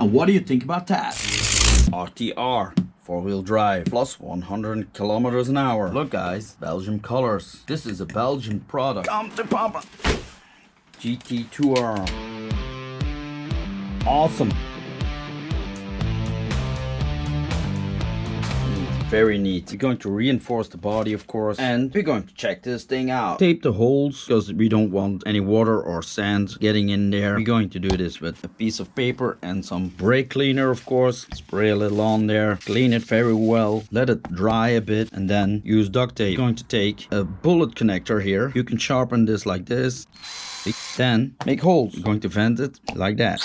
And what do you think about that? RTR. 4-wheel drive plus 100 kilometers an hour. Look guys, Belgian colors. This is a Belgian product. Come to Papa. GT Tour. Awesome. Very neat. We're going to reinforce the body, of course, and we're going to check this thing out. Tape the holes because we don't want any water or sand getting in there. We're going to do this with a piece of paper and some brake cleaner, of course. Spray a little on there, clean it very well, let it dry a bit, and then use duct tape. We're going to take a bullet connector here. You can sharpen this like this, then make holes. We're going to vent it like that.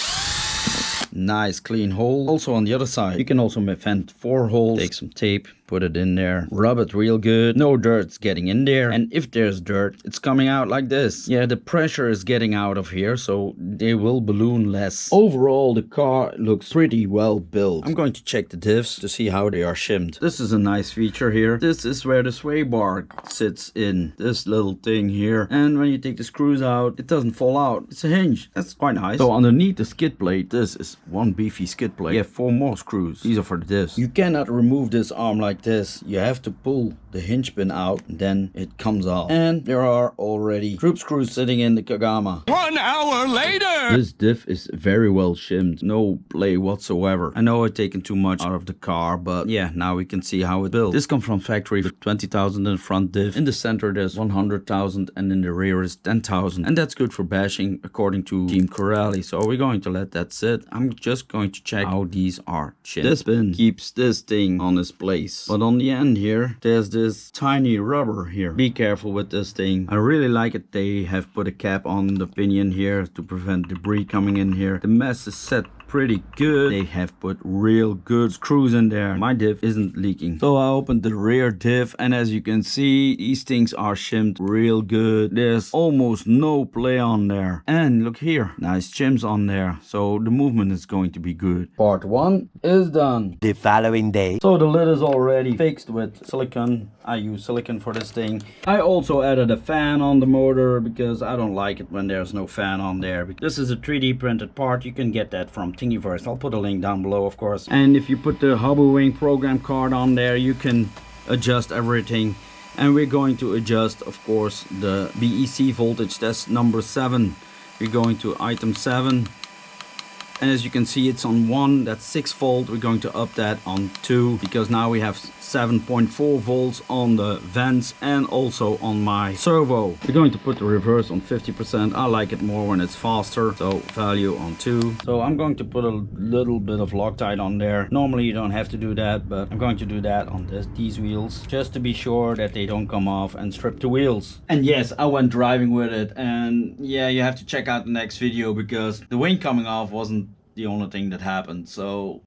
Nice clean hole. Also on the other side, you can also vent 4 holes. Take some tape, put it in there, rub it real good. No dirt's getting in there, and if there's dirt, it's coming out like this. Yeah, the pressure is getting out of here, so they will balloon less. Overall, the car looks pretty well built. I'm going to check the diffs to see how they are shimmed. This is a nice feature here. This is where the sway bar sits in this little thing here, and when you take the screws out, it doesn't fall out. It's a hinge. That's quite nice. So underneath the skid plate, this is one beefy skid plate. You have 4 more screws. These are for the diffs. You cannot remove this arm like this. You have to pull the hinge pin out, and then it comes off. And there are already group screws sitting in the KAGAMA. 1 hour later! This diff is very well shimmed. No play whatsoever. I know I've taken too much out of the car, but yeah, now we can see how it's built. This comes from factory with 20,000 in the front diff. In the center there's 100,000 and in the rear is 10,000. And that's good for bashing according to Team Corelli. So we're going to let that sit. I'm just going to check how these are shimmed. This pin keeps this thing on its place. But on the end here, there's this tiny rubber here. Be careful with this thing. I really like it. They have put a cap on the pinion here to prevent debris coming in here. The mesh is set pretty good. They have put real good screws in there. My diff isn't leaking. So I opened the rear diff, and as you can see, these things are shimmed real good. There's almost no play on there. And look here, nice shims on there. So the movement is going to be good. Part 1 is done. The following day. So the lid is already fixed with silicone. I use silicone for this thing. I also added a fan on the motor because I don't like it when there's no fan on there. This is a 3D printed part. You can get that from Thingiverse. I'll put a link down below, of course. And if you put the Hobbywing program card on there, you can adjust everything. And we're going to adjust, of course, the BEC voltage. That's number 7. We're going to item 7. And as you can see, it's on 1, that's 6 volt. We're going to up that on 2 because now we have 7.4 volts on the vents and also on my servo. We're going to put the reverse on 50%. I like it more when it's faster, so value on 2. So I'm going to put a little bit of Loctite on there. Normally you don't have to do that, but I'm going to do that on these wheels just to be sure that they don't come off and strip the wheels. And yes, I went driving with it, and yeah, you have to check out the next video because the wing coming off wasn't the only thing that happened. So